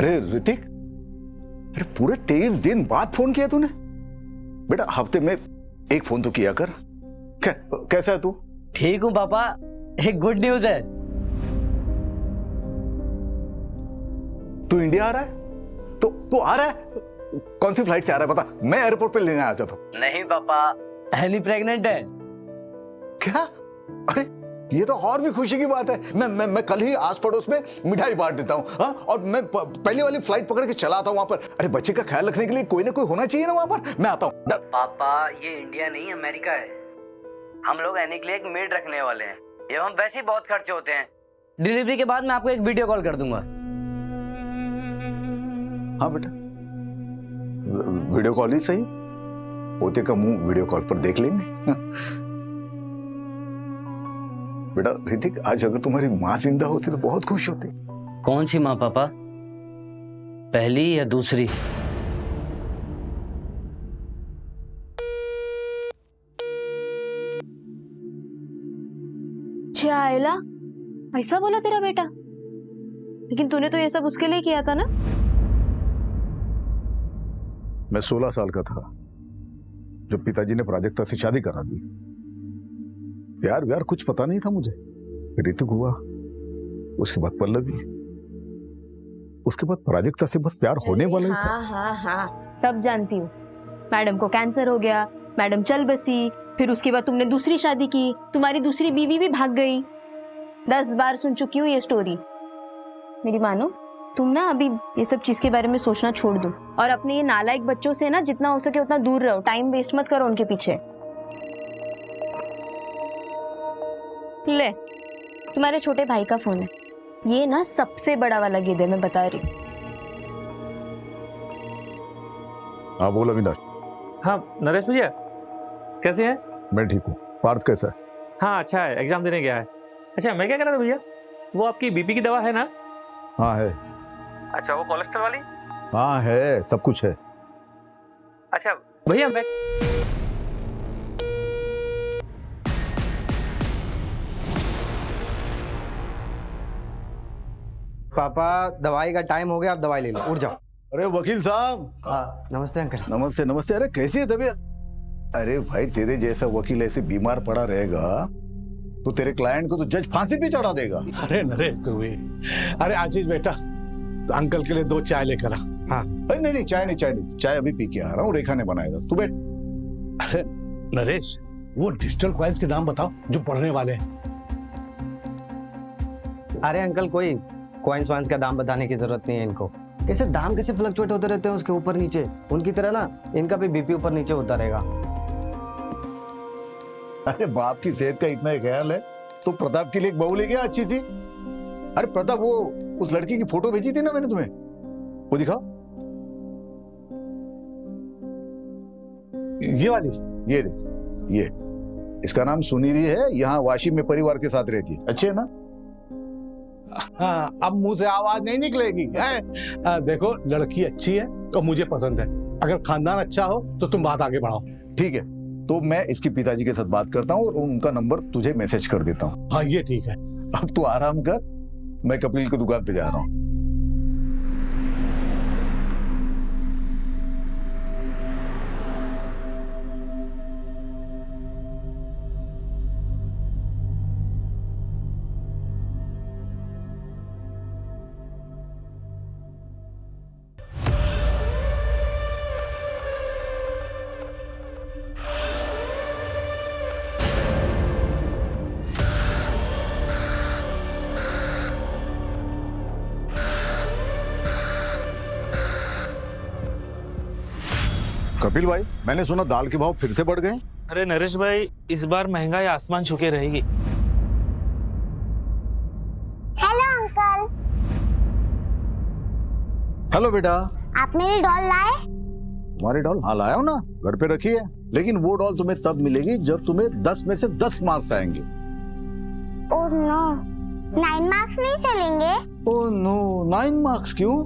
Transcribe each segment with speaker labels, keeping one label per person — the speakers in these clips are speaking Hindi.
Speaker 1: अरे ऋतिक, अरे पूरे 23 दिन बाद फोन किया तूने? बेटा हफ्ते में एक फोन तो किया कर। कैसा है तू?
Speaker 2: ठीक हूँ पापा, एक गुड न्यूज है।
Speaker 1: तू इंडिया आ रहा है? तो तू आ रहा है? कौन सी फ्लाइट से आ रहा है बता, मैं एयरपोर्ट पे लेने आ जाता हूँ।
Speaker 2: नहीं पापा, एली प्रेग्नेंट है।
Speaker 1: क्या? अरे ये तो और भी खुशी की बात है। मैं कल ही आस पड़ोस में मिठाई बांट देता हूँ। हाँ, और मैं पहली वाली फ्लाइट पकड़ के चला आता हूँ वहां पर। अरे बच्चे का ख्याल रखने के लिए कोई ना कोई होना चाहिए ना वहां पर। मैं आता हूँ।
Speaker 2: पापा ये इंडिया नहीं अमेरिका है। हम लोग एनी के लिए एक मेड रखने वाले हैं। ये हम वैसे ही बहुत खर्चे होते हैं। डिलीवरी के बाद मैं आपको एक वीडियो कॉल कर दूंगा।
Speaker 1: हाँ बेटा, वीडियो कॉल ही सही। पोते का मुंह वीडियो कॉल पर देख लेंगे। बेटा ऋतिक, आज अगर तुम्हारी माँ जिंदा होती तो बहुत खुश होती।
Speaker 2: कौन सी माँ पापा, पहली या दूसरी?
Speaker 3: आयला, ऐसा बोला तेरा बेटा? लेकिन तूने तो ये सब उसके लिए किया था ना?
Speaker 1: मैं 16 साल का था जब पिताजी ने प्राजक्ता से शादी करा दी। प्यार व्यार कुछ पता नहीं था मुझे। ऋतिक हुआ, उसके बाद पल्लवी, उसके बाद प्राजक्ता से बस प्यार होने वाला ही था।
Speaker 3: हाँ, सब जानती हूँ। मैडम को कैंसर हो गया, मैडम चल बसी, फिर उसके बाद तुमने दूसरी शादी की, तुम्हारी दूसरी बीवी भी भाग गई। 10 बार सुन चुकी हूँ ये स्टोरी। मेरी मानो, तुम ना अभी ये सब चीज के बारे में सोचना छोड़ दो और अपने ये नालायक बच्चों से ना जितना हो सके उतना दूर रहो। टाइम वेस्ट मत करो उनके पीछे। ले, तुम्हारे छोटे भाई का फोन है। ये ना सबसे बड़ा वाला गिद्ध है, मैं बता रही हूँ।
Speaker 1: हाँ बोल अविनाश।
Speaker 4: हाँ नरेश भैया, कैसे हैं?
Speaker 1: मैं ठीक हूँ। पार्थ कैसा है?
Speaker 4: हाँ अच्छा है, एग्जाम देने गया है। अच्छा मैं क्या कह रहा था भैया, वो आपकी बीपी की दवा है ना?
Speaker 1: हाँ है।
Speaker 4: अच्छा वो कोलेस्ट्रॉल वाली?
Speaker 1: हाँ है, सब कुछ है।
Speaker 4: अच्छा भैया मैं
Speaker 5: पापा दवाई का टाइम हो गया, आप दवाई ले लो, उठ जाओ।
Speaker 1: अरे वकील साहब।
Speaker 5: हाँ नमस्ते अंकल।
Speaker 1: नमस्ते नमस्ते। अरे कैसी है तबीयत? अरे भाई तेरे जैसा वकील ऐसे बीमार पड़ा रहेगा तो तेरे क्लाइंट को तो जज फांसी पे चढ़ा देगा।
Speaker 6: अरे नरेश तू भी। अरे आशीष बेटा, तो अंकल के लिए 2 चाय लेकर आ।
Speaker 5: हाँ।
Speaker 1: नहीं चाय नहीं, चाय अभी पी के आ रहा हूँ। रेखा ने बनाया था, तू बैठ।
Speaker 6: अरे नरेश, वो डिजिटल कॉइन्स के नाम बताओ जो पढ़ने वाले हैं।
Speaker 5: अरे अंकल, कोई कॉइन्स वाइन्स का दाम बताने की जरूरत नहीं है इनको। कैसे दाम कैसे फ्लक्चुएट होते रहते हैं उसके ऊपर नीचे, उनकी तरह ना इनका भी बीपी ऊपर नीचे होता रहेगा।
Speaker 1: अरे बाप की सेहत का इतना ही ख्याल है तो प्रताप के लिए एक बहू ले गया अच्छी सी। अरे प्रताप, वो उस लड़की की फोटो भेजी थी ना मैंने तुम्हें, वो दिखाओ।
Speaker 6: ये वाली?
Speaker 1: ये देख, ये इसका नाम सुनिधि है। यहाँ वाशी में परिवार के साथ रहती है। अच्छे है ना?
Speaker 6: हाँ, अब मुंह से आवाज नहीं निकलेगी है? देखो लड़की अच्छी है तो मुझे पसंद है। अगर खानदान अच्छा हो तो तुम बात आगे बढ़ाओ।
Speaker 1: ठीक है, तो मैं इसके पिताजी के साथ बात करता हूँ और उनका नंबर तुझे मैसेज कर देता हूँ।
Speaker 6: हाँ ये ठीक है।
Speaker 1: अब तू आराम कर, मैं कपिल की दुकान पे जा रहा हूँ। कपिल भाई, मैंने सुना दाल के भाव फिर से बढ़ गए।
Speaker 4: अरे नरेश भाई, इस बार महंगाई आसमान छू के रहेगी।
Speaker 7: Hello uncle.
Speaker 1: हेलो बेटा।
Speaker 7: आप मेरी डॉल लाए?
Speaker 1: तुम्हारी डॉल? हाँ लाया हूं ना, घर पे रखी है। लेकिन वो डॉल तुम्हें तब मिलेगी जब तुम्हें 10 में से 10 मार्क्स आएंगे।
Speaker 7: ओह नो, 9 मार्क्स नहीं चलेंगे?
Speaker 1: ओह नो, 9 मार्क्स क्यों?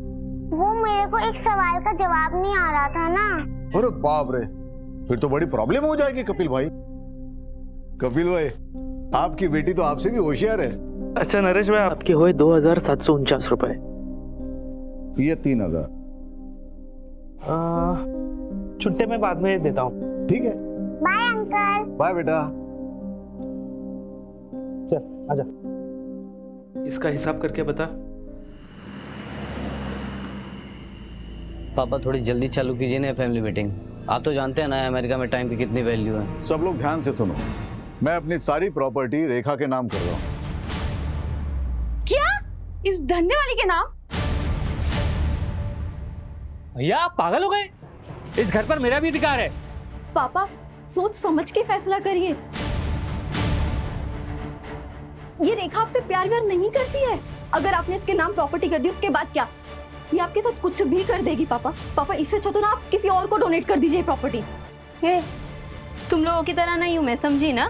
Speaker 7: वो मेरे को एक सवाल का जवाब नहीं आ रहा था ना।
Speaker 1: अरे बाप रे, फिर तो बड़ी प्रॉब्लम हो जाएगी कपिल भाई। कपिल भाई, आपकी बेटी तो आपसे भी होशियार है।
Speaker 4: अच्छा नरेश भाई, आपके हुए 2749 रुपए।
Speaker 1: ये 3000।
Speaker 4: छुट्टे में बाद में देता हूँ।
Speaker 1: ठीक है,
Speaker 7: बाय अंकल।
Speaker 1: बाय बेटा।
Speaker 4: चल आजा। इसका हिसाब करके बता।
Speaker 2: पापा थोड़ी जल्दी चालू कीजिए ना फैमिली मीटिंग। आप तो जानते हैं ना अमेरिका में टाइम की कितनी वैल्यू है।
Speaker 1: सब लोग ध्यान से सुनो, मैं अपनी सारी प्रॉपर्टी रेखा के नाम कर रहा हूँ।
Speaker 3: क्या? इस धंधे वाली के नाम?
Speaker 4: भैया आप पागल हो गए? इस घर पर मेरा भी अधिकार है।
Speaker 8: पापा सोच समझ के फैसला करिए। ये रेखा आपसे प्यार व्यार नहीं करती है। अगर आपने इसके नाम प्रॉपर्टी कर दी उसके बाद क्या? ये आपके साथ कुछ भी कर देगी पापा। पापा इससे अच्छा तो ना आप किसी और को डोनेट कर दीजिए प्रॉपर्टी।
Speaker 3: तुम लोगों की तरह नहीं हूं मैं, समझी ना?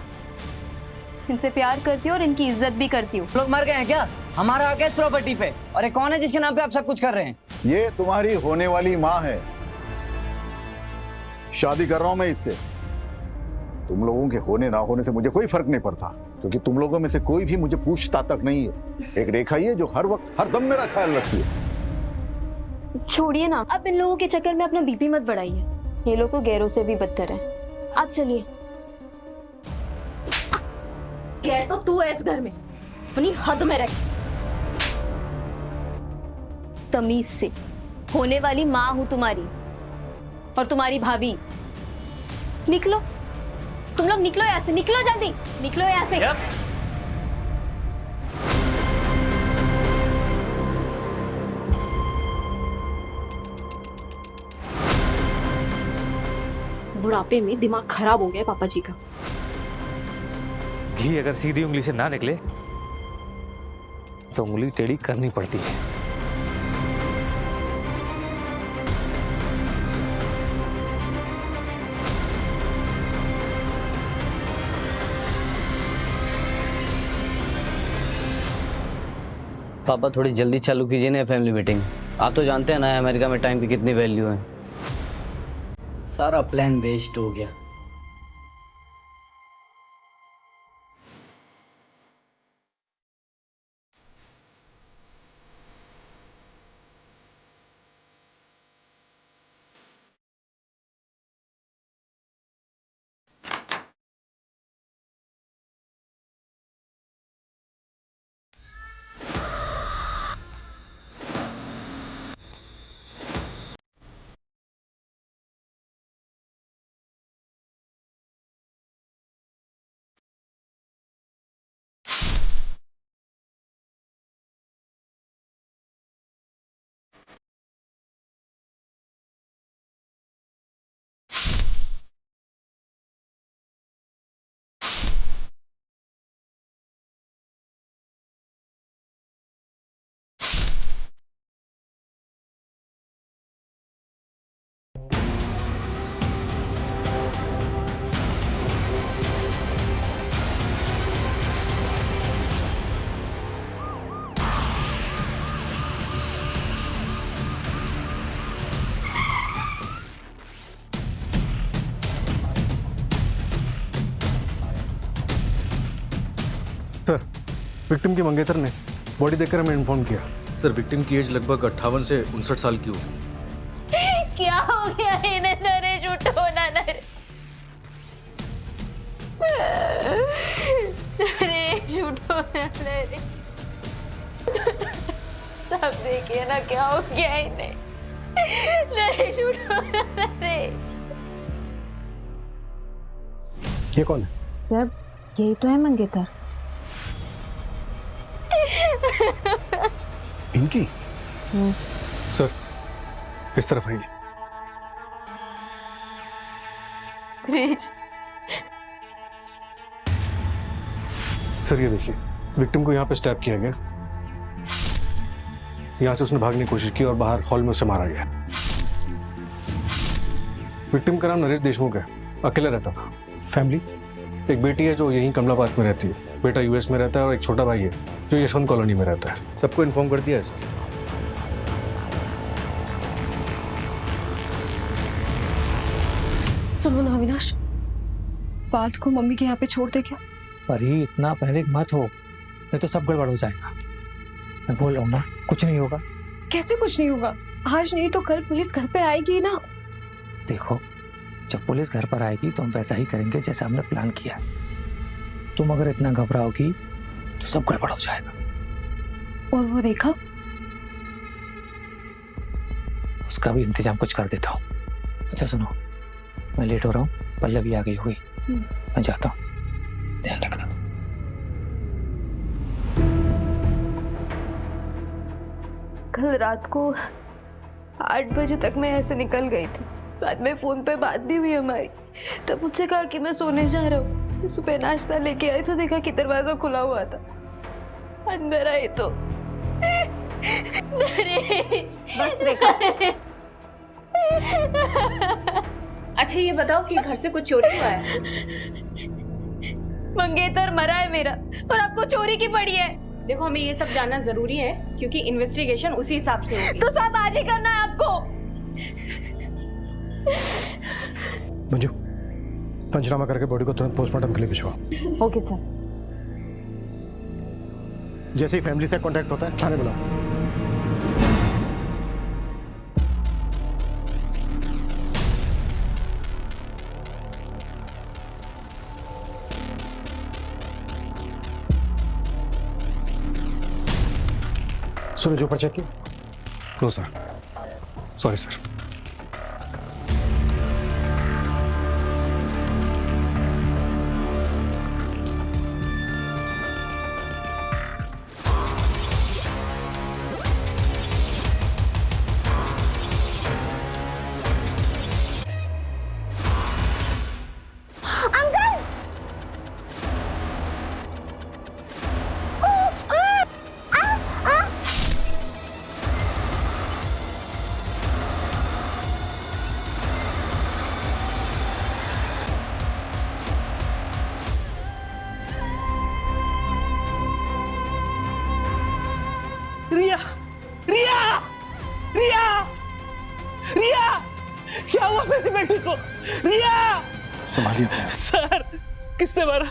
Speaker 3: इनसे प्यार करती हूँ और इनकी इज्जत भी करती हूँ।
Speaker 2: लोग मर गए हैं क्या? हमारा हक है इस प्रॉपर्टी पे। और ये कौन है जिसके नाम पे आप सब कुछ कर रहे हैं?
Speaker 1: ये तुम्हारी होने वाली माँ है। शादी कर रहा हूं मैं इससे। तुम लोगों के होने ना होने से मुझे कोई फर्क नहीं पड़ता, क्योंकि तुम लोगों में से कोई भी मुझे पूछता तक नहीं है। एक रेखा ही है जो हर वक्त हर दम मेरा ख्याल रखती है।
Speaker 3: छोड़िए ना, आप इन लोगों के चक्कर में अपना बीपी मत बढ़ाइए। ये लोग तो गैरों से भी बदतर हैं। आप चलिए।
Speaker 8: गैर तो तू है इस घर में, अपनी हद में रह।
Speaker 3: तमीज से। होने वाली माँ हूं तुम्हारी और तुम्हारी भाभी। निकलो, तुम लोग निकलो यहाँ से, निकलो जल्दी, निकलो यहाँ से।
Speaker 8: बुढ़ापे में दिमाग खराब हो गया पापा जी का।
Speaker 4: घी अगर सीधी उंगली से ना निकले तो उंगली टेढ़ी करनी पड़ती है।
Speaker 2: पापा थोड़ी जल्दी चालू कीजिए ना फैमिली मीटिंग। आप तो जानते हैं ना अमेरिका में टाइम की कितनी वैल्यू है। सारा प्लान वेस्ट हो गया।
Speaker 9: सर, विक्टिम की मंगेतर ने बॉडी देखकर हमें इन्फॉर्म किया।
Speaker 10: सर, विक्टिम की एज लगभग 58 से 59 साल की हो।
Speaker 3: क्या हो गया इन्हें? नरेश उठो ना नरेश, उठो ना नरेश। सब देखिए ना क्या हो गया इन्हें। नरेश उठो ना नरेश।
Speaker 9: ये कौन है?
Speaker 3: सर यही तो है मंगेतर।
Speaker 9: इनकी? सर इस तरफ आइए। सर ये देखिए, विक्टिम को यहाँ पे स्टैब किया गया। यहाँ से उसने भागने की कोशिश की और बाहर हॉल में उसे मारा गया। विक्टिम का नाम नरेश देशमुख है, अकेला रहता था। फैमिली, एक बेटी है जो यहीं कमलाबाद में रहती है, बेटा यूएस में रहता है और एक छोटा भाई है जो यशवंत कॉलोनी में रहता है।
Speaker 10: सबको इन्फॉर्म कर दिया है सर।
Speaker 8: सुनो ना अविनाश, बात को मम्मी के यहाँ पे छोड़ दे क्या?
Speaker 11: परी इतना पैनिक मत हो, नहीं तो सब गड़बड़ हो जाएगा। मैं बोल रहा हूँ ना, कुछ नहीं होगा।
Speaker 8: कैसे कुछ नहीं होगा? आज नहीं तो कल पुलिस घर पे आएगी ना।
Speaker 11: देखो, जब पुलिस घर पर आएगी तो हम वैसा ही करेंगे जैसा हमने प्लान किया है। तुम अगर इतना घबराओगी तो सब गड़बड़ हो जाएगा।
Speaker 8: और वो देखा,
Speaker 11: उसका भी इंतजाम कुछ कर देता हूँ। अच्छा सुनो, मैं लेट हो रहा हूँ, पल्लवी आ गई हुई, मैं जाता हूँ, ध्यान रखना।
Speaker 3: कल रात को 8 बजे तक मैं ऐसे निकल गई थी। बाद में फोन पे बात भी हुई हमारी। तब मुझसे कहा कि मैं सोने जा रहा हूँ। सुबह नाश्ता लेके आई तो देखा कि दरवाजा खुला हुआ था। अंदर आई तो
Speaker 8: बस रेखा। अच्छा ये बताओ कि घर से कुछ चोरी हुआ है?
Speaker 3: मंगेतर मरा है मेरा और आपको चोरी की पड़ी है।
Speaker 8: देखो, हमें ये सब जानना जरूरी है क्योंकि इन्वेस्टिगेशन उसी हिसाब से होगी।
Speaker 3: तो सब आज ही करना है आपको।
Speaker 9: मंजू, पंचनामा करके बॉडी को तुरंत पोस्टमार्टम के लिए भिजवा।
Speaker 8: Okay sir.
Speaker 9: जैसे ही फैमिली से कांटेक्ट होता है थाने बुलाओ। सूरज ऊपर चेक किया? No sir, sorry sir.
Speaker 6: Riya, Riya, Riya, Riya, क्या हुआ मेरी बेटी को? रिया,
Speaker 9: संभालिए।
Speaker 6: सर, किसने मारा?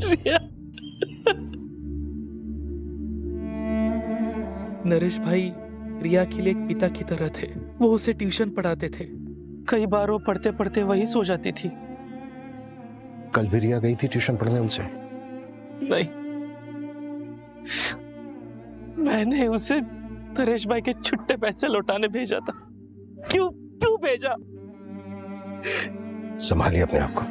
Speaker 6: रिया,
Speaker 12: नरेश भाई रिया के लिए एक पिता की तरह थे। वो उसे ट्यूशन पढ़ाते थे। कई बार वो पढ़ते पढ़ते वही सो जाती थी।
Speaker 9: कल भी रिया गई थी ट्यूशन पढ़ने उनसे?
Speaker 12: नहीं, मैंने उसे नरेश भाई के छुट्टे पैसे लौटाने भेजा था। क्यों क्यों भेजा?
Speaker 9: संभालिए अपने आप को।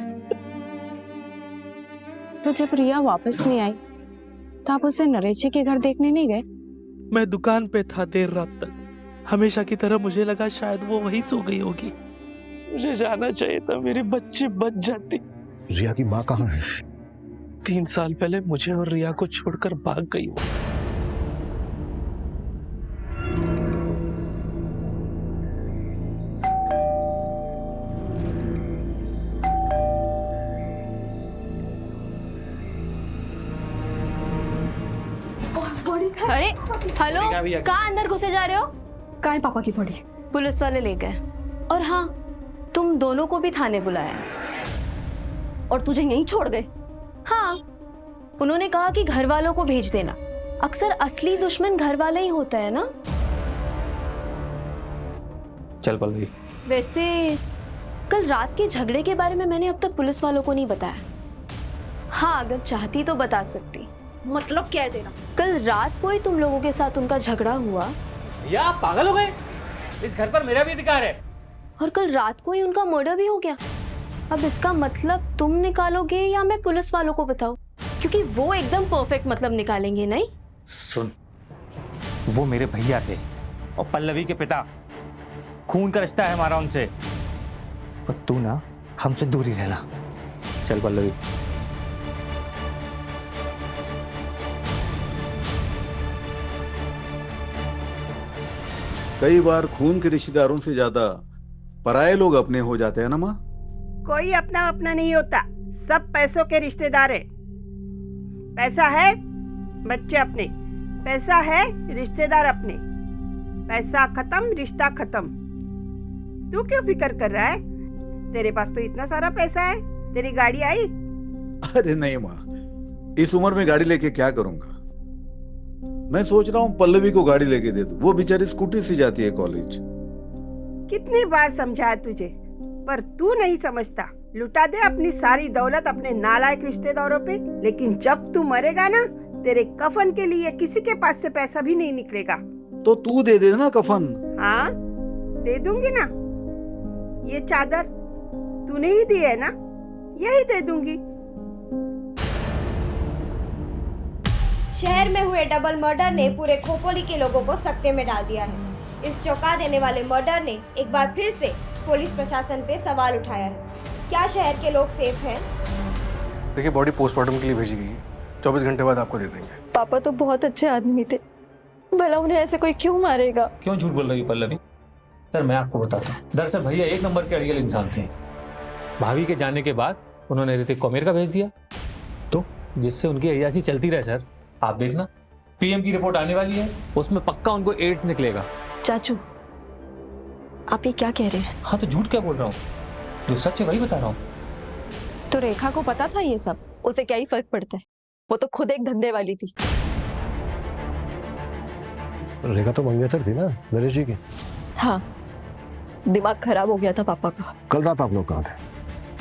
Speaker 8: तो जब रिया वापस नहीं आई तो आप उसे नरेश जी के घर देखने नहीं गए?
Speaker 12: मैं दुकान पे था देर रात तक। हमेशा की तरह मुझे लगा शायद वो वहीं सो गई होगी। मुझे जाना चाहिए था, मेरी बच्ची बच जाती।
Speaker 9: रिया की माँ कहाँ है?
Speaker 12: 3 साल पहले मुझे और रिया को छोड़कर भाग गई वो।
Speaker 3: अरे हेलो, कहाँ अंदर घुसे जा रहे हो?
Speaker 8: कहाँ है पापा की बॉडी?
Speaker 3: पुलिस वाले ले गए। और हाँ, तुम दोनों को भी थाने बुलाया।
Speaker 8: और तुझे यहीं छोड़ गए?
Speaker 3: हाँ, उन्होंने कहा कि घर वालों को भेज देना। अक्सर असली दुश्मन घर वाला ही होता है ना।
Speaker 11: चल पल्लवी।
Speaker 3: वैसे कल रात के झगड़े के बारे में मैंने अब तक पुलिस वालों को नहीं बताया। हाँ, अगर चाहती तो बता सकती।
Speaker 8: मतलब क्या है तेरा?
Speaker 3: कल रात को ही तुम लोगों के साथ उनका झगड़ा हुआ।
Speaker 4: भैया आप पागल हो गए? इस घर पर मेरा भी अधिकार है।
Speaker 3: और कल रात को ही उनका मर्डर भी हो गया। अब इसका मतलब तुम निकालोगे या मैं पुलिस वालों को बताऊं? क्योंकि वो एकदम परफेक्ट मतलब निकालेंगे नहीं।
Speaker 11: सुन, वो मेरे भैया थे और पल्लवी के पिता। खून का रिश्ता है हमारा उनसे। और तू ना हमसे दूर ही रहना। चल पल्लवी।
Speaker 13: कई बार खून के रिश्तेदारों से ज्यादा पराये लोग अपने हो जाते हैं ना माँ।
Speaker 14: कोई अपना अपना नहीं होता, सब पैसों के रिश्तेदार है। पैसा है बच्चे अपने, पैसा है रिश्तेदार अपने। पैसा खत्म, रिश्ता खत्म। तू क्यों फिक्र कर रहा है? तेरे पास तो इतना सारा पैसा है, तेरी गाड़ी आई?
Speaker 13: अरे नहीं माँ, इस उम्र में गाड़ी लेके क्या करूंगा। मैं सोच रहा हूँ पल्लवी को गाड़ी लेके दे दूं, वो बेचारी स्कूटी से जाती है कॉलेज।
Speaker 14: कितनी बार समझाया तुझे, पर तू नहीं समझता। लुटा दे अपनी सारी दौलत अपने नालायक रिश्तेदारों पे, लेकिन जब तू मरेगा ना, तेरे कफन के लिए किसी के पास से पैसा भी नहीं निकलेगा।
Speaker 13: तो तू दे दे ना कफन।
Speaker 14: हाँ, दे दूंगी ना। ये चादर तूने ही दी है ना, यही दे दूंगी।
Speaker 15: शहर में हुए डबल मर्डर ने पूरे खोपोली के लोगों को सकते में डाल दिया है। इस चौंका देने वाले मर्डर ने एक बार फिर से पुलिस प्रशासन पे सवाल उठाया है। क्या शहर के लोग सेफ हैं?
Speaker 9: देखिए, बॉडी पोस्टमार्टम के लिए भेजी गई है, 24 घंटे बाद आपको दे देंगे।
Speaker 8: पापा तो बहुत अच्छे आदमी थे, भला उन्हें ऐसे कोई क्यों मारेगा?
Speaker 11: क्यों झूठ बोल रही पल्लवी? सर मैं आपको बताता हूँ, दरअसल भैया एक नंबर के अड़ियल इंसान थे। भाभी के जाने के बाद उन्होंने ऋतिक को अमेरिका भेज दिया, तो जिससे उनकी अय्यासी चलती रहे। सर आप देखना, पीएम की रिपोर्ट आने वाली है, उसमें पक्का उनको एड्स निकलेगा।
Speaker 8: चाचू, आप ये क्या कह रहे हैं?
Speaker 11: हाँ तो झूठ क्या बोल रहा हूँ, जो सच है वही बता रहा हूँ।
Speaker 8: तो रेखा को पता था ये सब? उसे क्या ही फर्क पड़ता है, वो तो खुद एक धंधे वाली थी।
Speaker 9: रेखा तो मंगेतर थी ना नरेश जी की।
Speaker 8: हाँ, दिमाग खराब हो गया था पापा का।
Speaker 9: कल रात आप लोग कहाँ थे?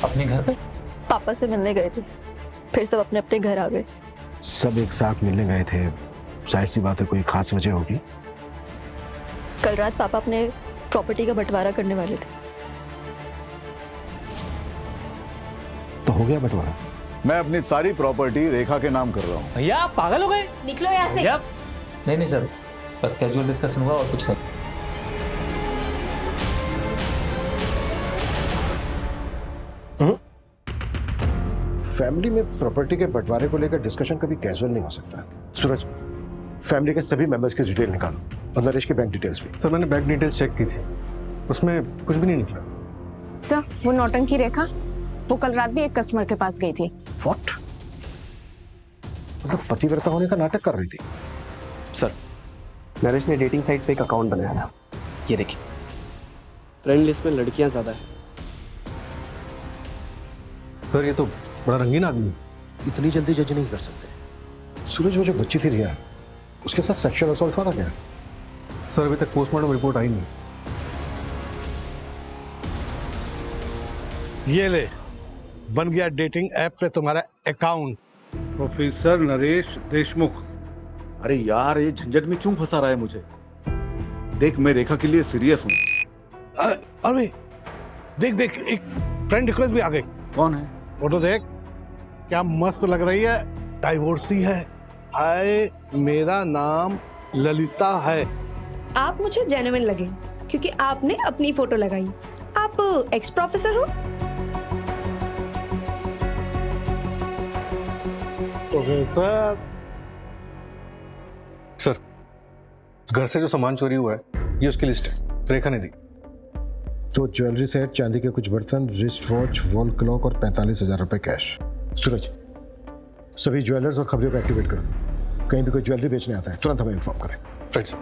Speaker 11: अपने घर पे
Speaker 8: पापा से मिलने गए थे, फिर सब अपने अपने घर आ गए।
Speaker 9: सब एक साथ मिलने गए थे, जाहिर सी बात है कोई खास वजह होगी।
Speaker 8: कल रात पापा अपने प्रॉपर्टी का बंटवारा करने वाले थे।
Speaker 9: तो हो गया बंटवारा?
Speaker 1: मैं अपनी सारी प्रॉपर्टी रेखा के नाम कर रहा हूँ।
Speaker 11: भैया आप पागल हो गए?
Speaker 3: निकलो यहाँ से।
Speaker 11: नहीं सर, बस कैजुअल डिस्कशन हुआ और कुछ नहीं।
Speaker 9: फैमिली में प्रॉपर्टी के बंटवारे को लेकर डिस्कशन कभी कैजुअल नहीं हो सकता। सूरज, फैमिली के सभी मेंबर्स की डिटेल निकालो और नरेश की बैंक डिटेल्स भी। सर मैंने बैंक डिटेल्स चेक की थी, उसमें कुछ भी नहीं निकला।
Speaker 3: सर वो नौटंकी रेखा, वो कल रात भी एक कस्टमर के पास गई थी।
Speaker 9: व्हाट? मतलब पतिव्रता होने का नाटक कर रही थी?
Speaker 5: सर, नरेश ने डेटिंग साइट पे एक अकाउंट बनाया था, ये देखिए। फ्रेंड लिस्ट में लड़कियां ज्यादा है।
Speaker 9: सर ये तो बड़ा रंगीन आदमी है, इतनी जल्दी जज नहीं कर सकते। सूरज, वो जो बच्ची थी रिया, उसके साथ सेक्सुअल असॉल्ट हुआ था क्या? सर अभी तक पोस्टमार्टम रिपोर्ट आई नहीं।
Speaker 6: ये ले, बन गया डेटिंग ऐप पे तुम्हारा अकाउंट।
Speaker 13: प्रोफेसर नरेश देशमुख। अरे यार, ये झंझट में क्यों फंसा रहा है मुझे? देख, मैं रेखा के लिए सीरियस हूँ।
Speaker 6: अरे देख देख, एक फ्रेंड रिक्वेस्ट भी आ गई।
Speaker 13: कौन है?
Speaker 6: फोटो देख, क्या मस्त लग रही है। डाइवोर्सी है। हाय, मेरा नाम ललिता है।
Speaker 15: आप मुझे जेन्युइन लगे क्योंकि आपने अपनी फोटो लगाई। आप एक्स प्रोफेसर हो?
Speaker 6: प्रोफेसर।
Speaker 9: सर, घर से जो सामान चोरी हुआ है ये उसकी लिस्ट है, रेखा ने दी। तो ज्वेलरी सेट, चांदी के कुछ बर्तन, रिस्ट वॉच, वॉल क्लॉक और 45,000 रुपए कैश। सूरज, सभी ज्वेलर्स और खबरों को एक्टिवेट कर दो। कहीं भी कोई ज्वेलरी बेचने आता है तुरंत हमें इन्फॉर्म करें। फ्रेंड्स,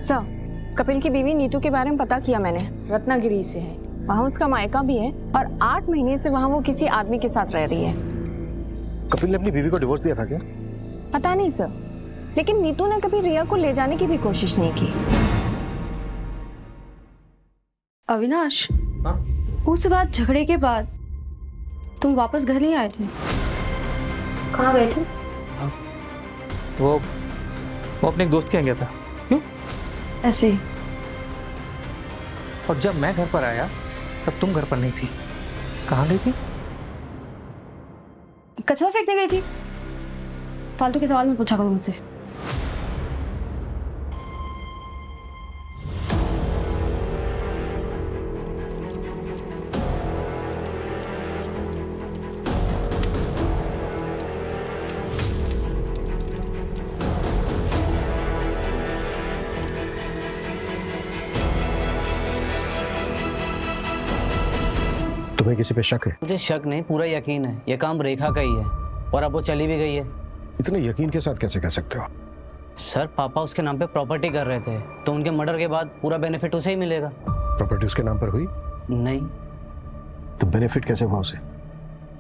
Speaker 3: सर कपिल की बीवी नीतू के बारे में पता किया मैंने, रत्नागिरी से है, वहाँ उसका मायका भी है और 8 महीने से वहाँ वो किसी आदमी के साथ रह रही है।
Speaker 9: कपिल ने अपनी बीवी को डिवोर्स दिया था क्या?
Speaker 3: पता नहीं सर, लेकिन नीतू ने कभी रिया को ले जाने की भी कोशिश नहीं की।
Speaker 8: अविनाश, उस रात झगड़े के बाद तुम वापस घर नहीं आए थे? कहाँ गए थे?
Speaker 11: वो अपने एक दोस्त के यहाँ गया था। क्यों?
Speaker 8: ऐसे ही।
Speaker 11: और जब मैं घर पर आया तब तुम घर पर नहीं थी। कहाँ गई थी?
Speaker 8: कचरा फेंकने गई थी। फालतू के सवाल मत पूछा करो मुझसे।
Speaker 2: तुम्हें किसी पे शक है? मुझे शक नहीं, पूरा यकीन है, ये काम रेखा का ही है। और अब वो चली भी गई है।
Speaker 9: इतने यकीन के साथ कैसे कह सकते हो?
Speaker 2: सर पापा उसके नाम पे प्रॉपर्टी कर रहे थे, तो उनके मर्डर के बाद पूरा बेनिफिट उसे ही मिलेगा।
Speaker 9: प्रॉपर्टी उसके नाम पर हुई?
Speaker 2: नहीं।
Speaker 9: तो बेनिफिट कैसे हुआ उसे?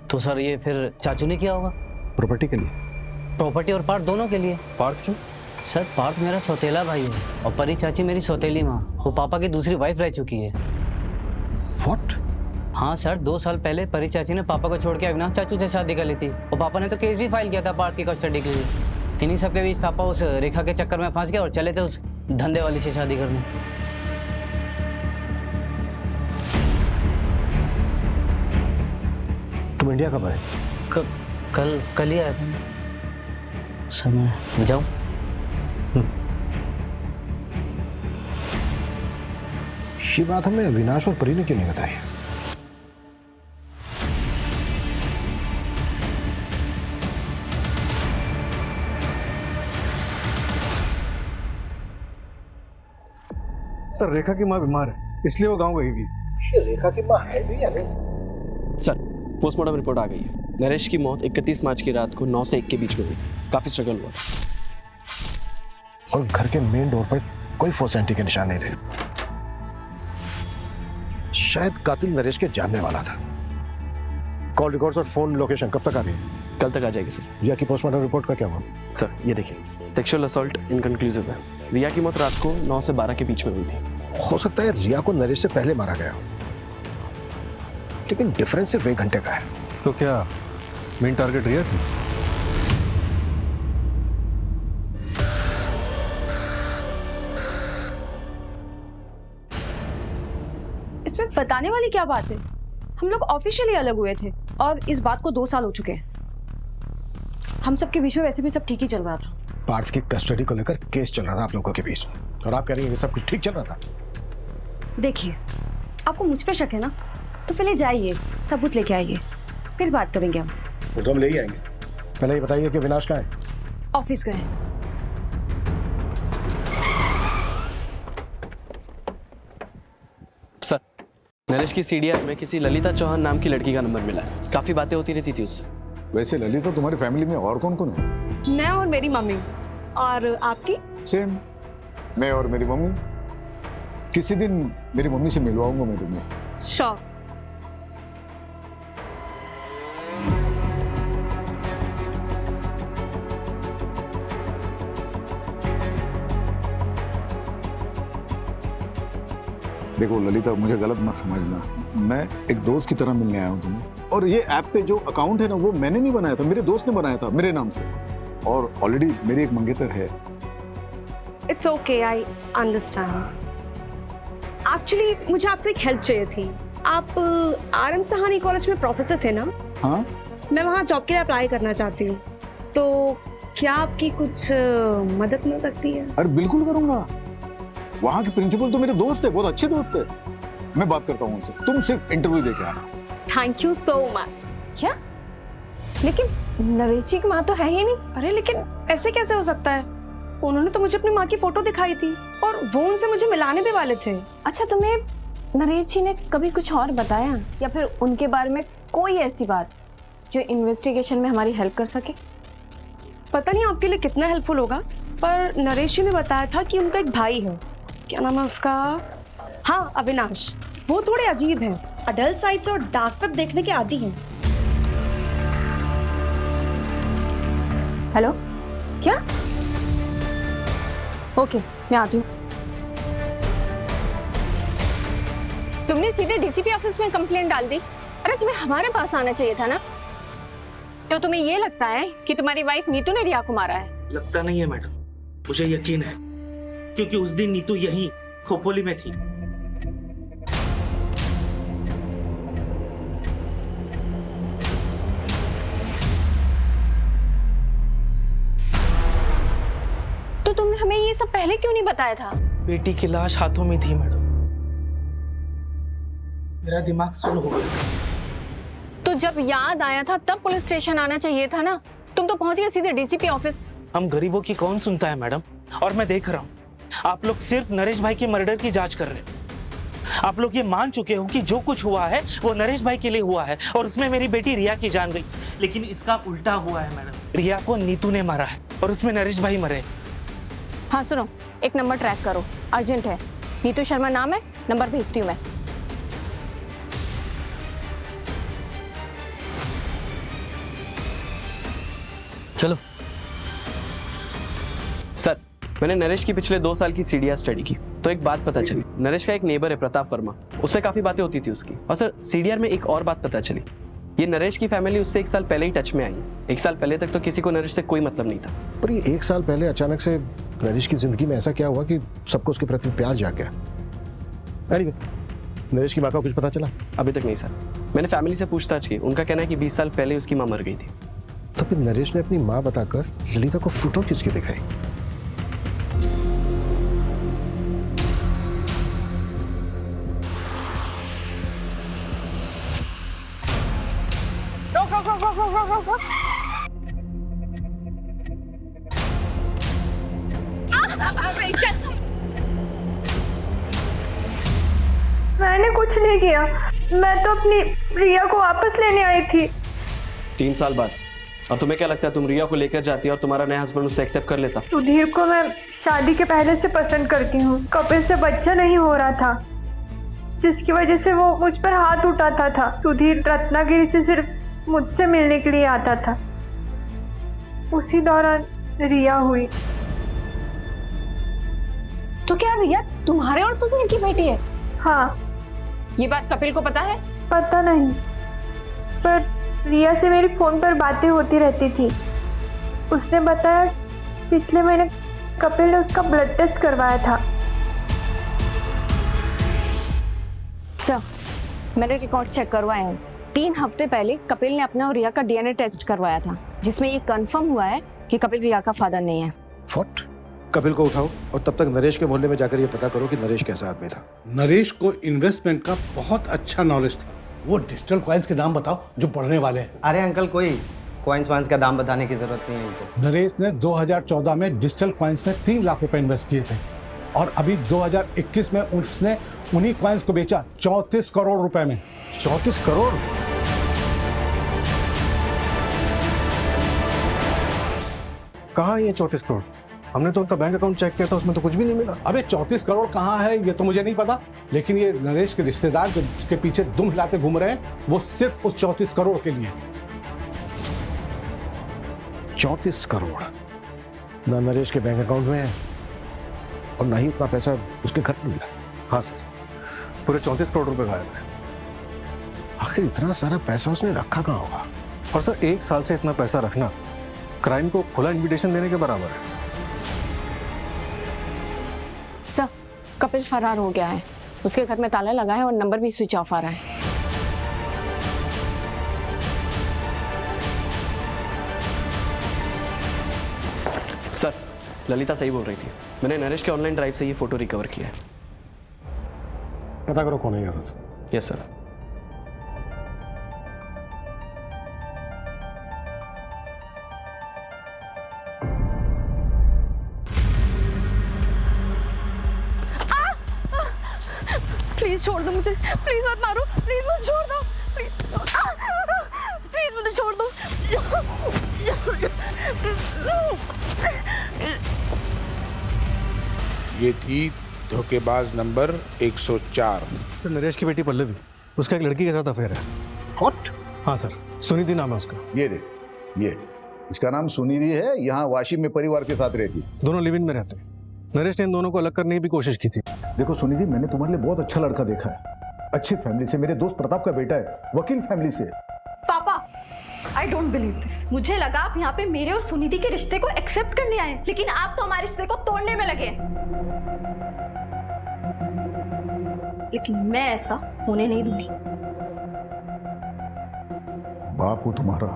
Speaker 2: तो सर ये फिर चाचू ने किया होगा।
Speaker 9: प्रॉपर्टी के लिए?
Speaker 2: प्रॉपर्टी और पार्थ दोनों के लिए।
Speaker 9: पार्थ क्यों?
Speaker 2: सर पार्थ मेरा सौतेला भाई है और परी चाची मेरी सौतेली माँ। वो पापा की दूसरी वाइफ रह चुकी है।
Speaker 9: What?
Speaker 2: हाँ सर, 2 साल पहले परी चाची ने पापा को छोड़ के अविनाश चाचू से शादी कर ली थी और पापा ने तो केस भी फाइल किया था पार्थ की कस्टडी के लिए। इन्हीं सब के बीच पापा उस रेखा के चक्कर में फंस गए और चले थे उस धंधे वाली से शादी करने।
Speaker 9: तुम इंडिया कब आए?
Speaker 2: कल ही आया था सर। मैं जाऊँ?
Speaker 9: ये बात हमें अविनाश और परी ने क्यों नहीं बताई?
Speaker 10: सर रेखा की माँ बीमार है, इसलिए वो गांव गई हुई।
Speaker 9: ये रेखा की माँ है भी या नहीं?
Speaker 16: सर पोस्टमार्टम रिपोर्ट आ गई है। नरेश की मौत 31 मार्च की रात को 9 से 1 के बीच में हुई थी। काफी स्ट्रगल हुआ
Speaker 9: और घर के मेन डोर पर कोई फोर्सेंटी के निशान नहीं थे। शायद कातिल नरेश के जानने वाला था। कॉल रिकॉर्ड्स और फोन लोकेशन कब तक आ रही है?
Speaker 16: कल तक आ जाएगी सर।
Speaker 9: रिया की पोस्टमार्टम रिपोर्ट का क्या हुआ?
Speaker 16: सर ये देखिए, सेक्सुअल असॉल्ट इनकंक्लूसिव है। रिया की मौत रात को 9 से 12 के बीच में हुई थी।
Speaker 9: हो सकता है रिया को नरेश से पहले मारा गया हो, लेकिन डिफरेंस सिर्फ 1 घंटे का है।
Speaker 10: तो क्या मेन टारगेट रिया थी?
Speaker 8: इसमें बताने वाली क्या बात है? हम लोग ऑफिशियली अलग हुए थे और इस बात को 2 साल हो चुके हैं। हम सबके बीच में वैसे भी सब ठीक ही चल रहा था।
Speaker 9: पार्थ की कस्टडी को लेकर केस चल रहा था आप लोगों के बीच, और आप कह रही हैं कि सब कुछ ठीक चल रहा था?
Speaker 8: देखिए, आपको मुझ पे शक है ना, तो पहले जाइए सबूत लेके आइए, फिर बात करेंगे हम।
Speaker 9: वो तो हम ले ही आएंगे। पहले ये बताइए कि विनाश कहाँ है?
Speaker 8: ऑफिस गए।
Speaker 16: सर नरेश की सीडीआर में किसी ललिता चौहान नाम की लड़की का नंबर मिला है। काफी बातें होती रहती थी उससे।
Speaker 13: वैसे ललिता तुम्हारी फैमिली में और कौन कौन है?
Speaker 8: मैं और मेरी मम्मी। और आपकी?
Speaker 13: सेम, मैं और मेरी मम्मी। किसी दिन मेरी मम्मी से मिलवाऊंगा मैं तुम्हें।
Speaker 8: श्योर।
Speaker 13: देखो ललिता, मुझे गलत मत समझना, मैं एक दोस्त की तरह मिलने आया हूँ तुम्हें। और ये ऐप पे जो अकाउंट है ना, वो मैंने नहीं बनाया था, मेरे दोस्त ने बनाया था मेरे नाम से। और ऑलरेडी मेरी एक मंगेतर है।
Speaker 8: It's okay, I understand. Actually मुझे आपसे एक हेल्प चाहिए थी। आप RM सहानी कॉलेज में प्रोफेसर थे ना?
Speaker 13: हाँ।
Speaker 8: मैं वहाँ जॉब के लिए अप्लाई करना चाहती हूँ, तो क्या आपकी कुछ मदद मिल सकती है?
Speaker 13: अरे बिल्कुल करूंगा। वहाँ के प्रिंसिपल तो मेरे दोस्त है, बहुत अच्छे दोस्त है। मैं बात करता हूँ उनसे, तुम सिर्फ इंटरव्यू दे के आना।
Speaker 8: Thank you so much.
Speaker 3: क्या? लेकिन नरेश जी की माँ तो है ही नहीं।
Speaker 8: अरे लेकिन ऐसे कैसे हो सकता है? उन्होंने तो मुझे अपनी माँ की फोटो दिखाई थी और वो उनसे मुझे मिलाने भी वाले थे।
Speaker 3: अच्छा, तुम्हें नरेश जी ने कभी कुछ और बताया या फिर उनके बारे में कोई ऐसी बात जो इन्वेस्टिगेशन में हमारी हेल्प कर सके?
Speaker 8: पता नहीं आपके लिए कितना हेल्पफुल होगा, पर नरेश जी ने बताया था कि उनका एक भाई है। क्या नाम है उसका? हाँ, अविनाश। वो थोड़े अजीब हैं, अडल्ट साइट्स और डार्क वेब देखने के आदी हैं।
Speaker 3: हेलो, क्या? ओके, मैं आती हूँ। तुमने सीधे डीसीपी ऑफिस में कंप्लेंट डाल दी। अरे तुम्हें हमारे पास आना चाहिए था ना। तो तुम्हें ये लगता है कि तुम्हारी वाइफ नीतू ने रिया को मारा है?
Speaker 12: लगता नहीं है मैडम, मुझे यकीन है, क्योंकि उस दिन नीतू यहीं खोपोली में थी।
Speaker 3: तो तुमने हमें ये सब पहले क्यों नहीं बताया था?
Speaker 12: बेटी की लाश हाथों में थी मैडम, मेरा दिमाग सुन हो गया था।
Speaker 3: तो जब याद आया था तब पुलिस स्टेशन आना चाहिए था ना। तुम तो पहुंच गए सीधे डीसीपी ऑफिस।
Speaker 12: हम गरीबों की कौन सुनता है मैडम, और मैं देख रहा हूँ आप लोग सिर्फ नरेश भाई के मर्डर की जांच कर रहे हैं। आप लोग ये मान चुके हो कि जो कुछ हुआ है वो नरेश भाई के लिए हुआ है और उसमें मेरी बेटी रिया की जान गई। लेकिन इसका उल्टा हुआ है मैडम। रिया को नीतू ने मारा है और उसमें नरेश भाई मरे।
Speaker 3: हाँ सुनो, एक नंबर ट्रैक करो, अर्जेंट है। नीतू शर्मा नाम है, नंबर भेजती हूँ मैं।
Speaker 16: चलो सर, मैंने नरेश की पिछले 2 साल की सीडीआर स्टडी की तो एक बात पता चली। नरेश का एक नेबर है प्रताप वर्मा, उससे काफी बातें होती थी उसकी। और सर सीडीआर में एक और बात पता चली, ये नरेश की फैमिली उससे 1 साल पहले ही टच में आई है। 1 साल पहले तक तो किसी को नरेश से कोई मतलब नहीं था।
Speaker 9: पर ये 1 साल पहले अचानक से नरेश की जिंदगी में ऐसा क्या हुआ कि सबको उसके प्रति प्यार जाग गया? Anyway, नरेश की माँ का कुछ पता चला?
Speaker 16: अभी तक नहीं सर, मैंने फैमिली से पूछताछ की। उनका कहना है कि 20 साल पहले उसकी माँ मर गई थी।
Speaker 9: तो फिर नरेश ने अपनी माँ बताकर ललिता को फोटो किसकी दिखाई?
Speaker 8: मैंने कुछ नहीं किया, मैं तो अपनी रिया को वापस लेने आई थी।
Speaker 16: 3 साल बाद। और तुम्हें क्या लगता है तुम रिया को लेकर जाती और तुम्हारा नया हस्बैंड उससे एक्सेप्ट कर लेता?
Speaker 8: सुधीर को मैं शादी के पहले से पसंद करती हूँ। कपिल से बच्चा नहीं हो रहा था, जिसकी वजह से वो मुझ पर हाथ उठाता था। सुधीर रत्नागिरी से सिर्फ मुझसे मिलने के लिए आता था। उसी दौरान रिया हुई।
Speaker 3: तो क्या रिया तुम्हारे और सुधीर की बेटी है?
Speaker 8: हाँ।
Speaker 3: ये बात कपिल को पता है?
Speaker 8: पता नहीं, पर रिया से मेरी फोन पर बातें होती रहती थी। उसने बताया पिछले महीने कपिल ने उसका ब्लड टेस्ट करवाया था।
Speaker 3: सर, मैंने रिकॉर्ड चेक करवाए हैं। 3 हफ्ते पहले कपिल ने अपना और रिया का डीएनए टेस्ट करवाया था, जिसमें ये कंफर्म हुआ है कि कपिल रिया का फादर नहीं है।
Speaker 9: व्हाट? कपिल को उठाओ और तब तक नरेश के मोहल्ले में जाकर ये पता करो कि नरेश कैसा आदमी था।
Speaker 6: नरेश को इन्वेस्टमेंट का बहुत अच्छा नॉलेज था। वो डिजिटल कॉइन्स के नाम बताओ जो बढ़ने वाले हैं।
Speaker 5: अरे अंकल, कोई कॉइन्स वाइन्स का दाम बताने की जरूरत नहीं है इनको।
Speaker 6: नरेश ने 2014 में डिजिटल कॉइन्स में 3 लाख रुपए इन्वेस्ट किए थे और अभी 2021 में उसने उन्हीं कॉइन्स को बेचा 34 करोड़ रुपए में।
Speaker 9: 34 करोड़? कहाँ ये 34 करोड़? हमने तो उनका बैंक अकाउंट चेक किया था, उसमें तो कुछ भी नहीं मिला।
Speaker 6: अबे 34 करोड़ कहाँ है ये तो मुझे नहीं पता, लेकिन ये नरेश के रिश्तेदार जो उसके पीछे दुम हिलाते घूम रहे हैं वो सिर्फ उस 34 करोड़ के लिए।
Speaker 9: 34 करोड़ ना नरेश के बैंक अकाउंट में है और ना ही उतना पैसा उसके घर में मिला।
Speaker 10: हाँ सर, पूरे 34 करोड़ रुपए गायब है।
Speaker 9: आखिर इतना सारा पैसा उसने रखा कहाँ होगा?
Speaker 10: और सर 1 साल से इतना पैसा रखना क्राइम को खुला इन्विटेशन देने के बराबर है।
Speaker 3: सर, कपिल फरार हो गया है। उसके घर में ताला लगा है और नंबर भी स्विच ऑफ आ रहा है।
Speaker 16: सर, ललिता सही बोल रही थी। मैंने नरेश के ऑनलाइन ड्राइव से ये फोटो रिकवर किया है।
Speaker 9: पता करो कौन है ये।
Speaker 16: Yes sir.
Speaker 3: प्लीज छोड़ दो मुझे, प्लीज मत मारो, प्लीज मत छोड़ दो, प्लीज मुझे छोड़ दो।
Speaker 17: ये थी धोखेबाज नंबर 104।
Speaker 10: तो नरेश की बेटी पल्लवी, उसका एक लड़की के साथ अफेयर है।
Speaker 1: व्हाट?
Speaker 10: हाँ सर, सुनिधि नाम है उसका।
Speaker 1: ये देख, ये इसका नाम सुनिधि है, यहाँ वाशिम में परिवार के साथ रहती।
Speaker 10: दोनों लिव इन में रहते हैं। नरेश ने इन दोनों को अलग करने की भी कोशिश की थी।
Speaker 1: देखो सुनिधि, मैंने तुम्हारे लिए बहुत अच्छा लड़का देखा है, अच्छी फैमिली से, मेरे दोस्त प्रताप का बेटा है, वकील फैमिली से।
Speaker 8: पापा, आई डोंट बिलीव दिस। मुझे लगा आप यहाँ पे मेरे और सुनिधि के रिश्ते को एक्सेप्ट करने आए, लेकिन आप तो हमारे रिश्ते को तोड़ने में लगे। लेकिन मैं ऐसा होने नहीं दूंगी।
Speaker 1: बाप हो तुम्हारा,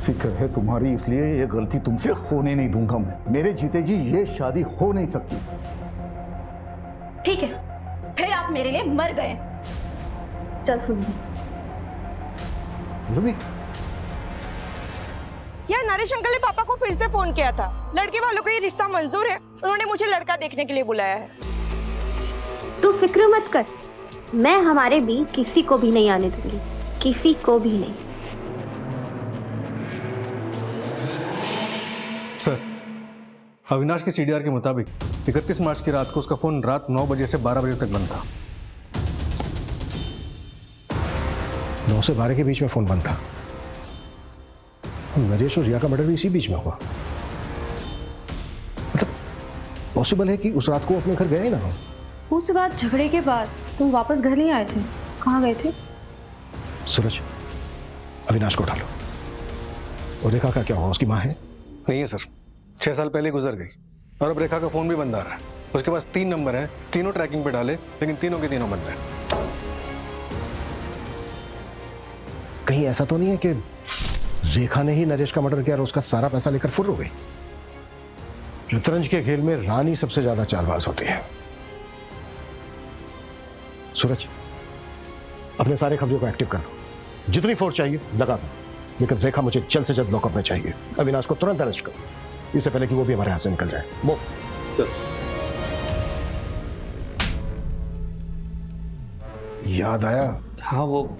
Speaker 1: फिक्र है तुम्हारी, इसलिए ये गलती तुमसे होने नहीं दूंगा मैं। मेरे जीते जी ये शादी हो नहीं सकती।
Speaker 8: ठीक है, फिर आप मेरे लिए मर गए। चल सुनिधि।
Speaker 18: यार, नरेश अंकल ने पापा को फिर से फोन किया था। लड़के वालों को ये रिश्ता मंजूर है, उन्होंने मुझे लड़का देखने के लिए बुलाया है।
Speaker 7: तू फिक्र मत कर, मैं हमारे बीच किसी को भी नहीं आने दूंगी, किसी को भी नहीं।
Speaker 10: अविनाश के सीडीआर के मुताबिक 31 मार्च की रात को उसका फोन रात 9 बजे से 12 बजे तक बंद था।
Speaker 9: 9 से 12 के बीच में फोन बंद था। नरेश और रिया का मर्डर भी इसी बीच में हुआ। मतलब पॉसिबल है कि उस रात को अपने घर गए ना हो।
Speaker 8: उस रात झगड़े के बाद तुम वापस घर नहीं आए थे, कहाँ गए थे?
Speaker 9: सूरज, अविनाश को उठा लो। और रेखा का क्या हुआ? उसकी माँ है?
Speaker 10: नहीं है सर, 6 साल पहले गुजर गई और अब रेखा का फोन भी बंद आ रहा है। उसके पास 3 नंबर हैं, तीनों ट्रैकिंग पे डाले, लेकिन तीनों के तीनों बंद हैं।
Speaker 9: कहीं ऐसा तो नहीं है कि रेखा ने ही नरेश का मर्डर किया और उसका सारा पैसा लेकर फुर्र हो गई? शतरंज के खेल में रानी सबसे ज्यादा चालबाज होती है। सूरज, अपने सारे खबरों को एक्टिव कर दो। जितनी फोर्स चाहिए लगा दो, लेकिन रेखा मुझे जल्द से जल्द लॉकअप में चाहिए। अविनाश को तुरंत अरेस्ट करो, इससे पहले कि वो भी हमारे हाथ से निकल जाए। वो याद आया?
Speaker 11: हाँ, वो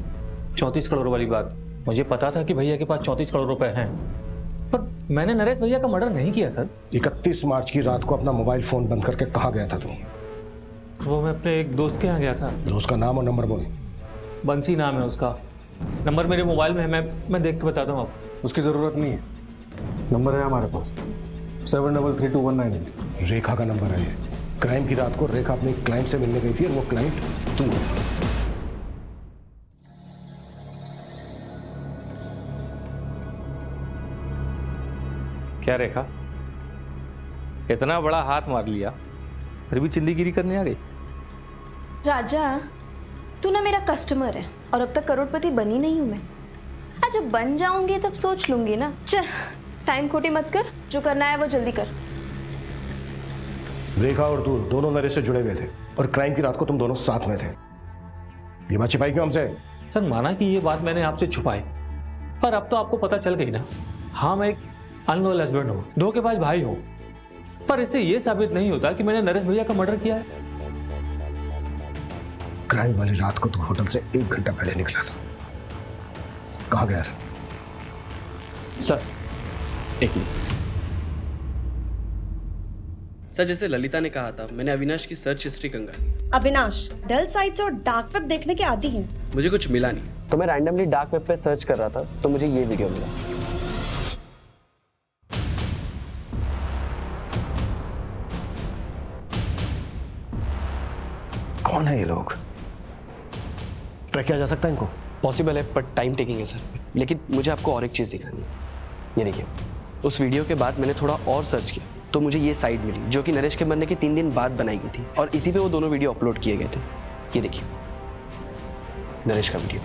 Speaker 11: 34 करोड़ वाली बात। मुझे पता था कि भैया के पास 34 करोड़ रुपए हैं, पर मैंने नरेश भैया का मर्डर नहीं किया सर।
Speaker 9: 31 मार्च की रात को अपना मोबाइल फोन बंद करके कहाँ गया था तुम?
Speaker 11: वो मैं अपने एक दोस्त के यहाँ गया था।
Speaker 9: दोस्त का नाम और नंबर बोल।
Speaker 11: बंसी नाम है उसका, नंबर मेरे मोबाइल में है, मैं देख के बताता हूँ आपको।
Speaker 10: उसकी ज़रूरत नहीं है, नंबर है हमारे पास 733219।
Speaker 9: रेखा का नंबर है ये। क्राइम की रात को रेखा अपने क्लाइंट से मिलने गई थी और वो क्लाइंट तू।
Speaker 11: क्या रेखा, इतना बड़ा हाथ मार लिया फिर भी चिंदीगिरी करने आ गई?
Speaker 3: राजा, तू ना मेरा कस्टमर है और अब तक करोड़पति बनी नहीं हूं मैं। आज जब बन जाऊंगी तब सोच लूंगी ना। चल, टाइम खोटी मत कर, जो करना है वो जल्दी कर।
Speaker 9: रेखा और तू दोनों नरेश से जुड़े हुए थे और क्राइम की रात को तुम दोनों साथ में थे। ये बात छिपाई क्यों हमसे?
Speaker 11: सर, माना कि ये बात मैंने आपसे छुपाई, पर अब तो आपको पता चल गई ना। हाँ, मैं एक अनलॉयल हस्बैंड हूँ, धोखेबाज भाई हूँ, पर इससे ये साबित नहीं होता कि मैंने नरेश भैया का मर्डर किया है।
Speaker 9: क्राइम वाली रात को तू होटल से 1 घंटा पहले निकला था, कहाँ गया था?
Speaker 16: सर, एक मिनट। सर, जैसे ललिता ने कहा था, मैंने अविनाश की सर्च हिस्ट्री कंगाली।
Speaker 8: अविनाश डल साइट्स और डार्क वेब देखने के आदी हैं।
Speaker 16: मुझे कुछ मिला नहीं, तो मैं रैंडमली डार्क वेब पे सर्च कर रहा था, तो मुझे ये वीडियो मिला।
Speaker 9: कौन है ये लोग? ट्रैक किया जा सकता है इनको?
Speaker 16: पॉसिबल है, पर टाइम टेकिंग है सर। लेकिन मुझे आपको और एक चीज़ दिखानी है। ये देखिए, उस वीडियो के बाद मैंने थोड़ा और सर्च किया तो मुझे ये साइट मिली, जो कि नरेश के मरने के 3 दिन बाद बनाई गई थी, और इसी पे वो दोनों वीडियो अपलोड किए गए थे। ये देखिए, नरेश का वीडियो।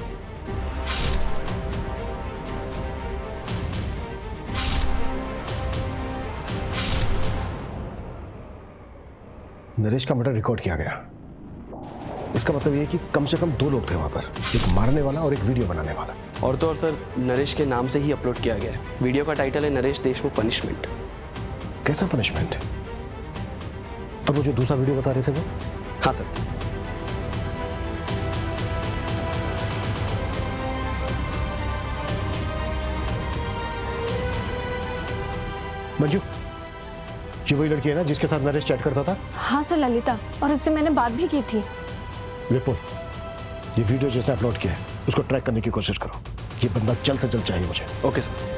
Speaker 9: नरेश का मर्डर रिकॉर्ड किया गया। इसका मतलब ये है कि कम से कम 2 लोग थे वहां पर, एक मारने वाला और एक वीडियो बनाने वाला।
Speaker 16: और तो और सर, नरेश के नाम से ही अपलोड किया गया है। वीडियो का टाइटल है नरेश देशमुख पनिशमेंट।
Speaker 9: कैसा पनिशमेंट है? और वो जो दूसरा वीडियो बता रहे थे वो?
Speaker 16: हाँ सर।
Speaker 9: मंजू, ये वही लड़की है ना जिसके साथ नरेश चैट करता था?
Speaker 8: हाँ सर, ललिता, और इससे मैंने बात भी की थी।
Speaker 9: विपुल, ये वीडियो जिसने अपलोड किया है उसको ट्रैक करने की कोशिश करो। ये बंदा जल्द से जल्द चाहिए मुझे।
Speaker 16: Okay sir.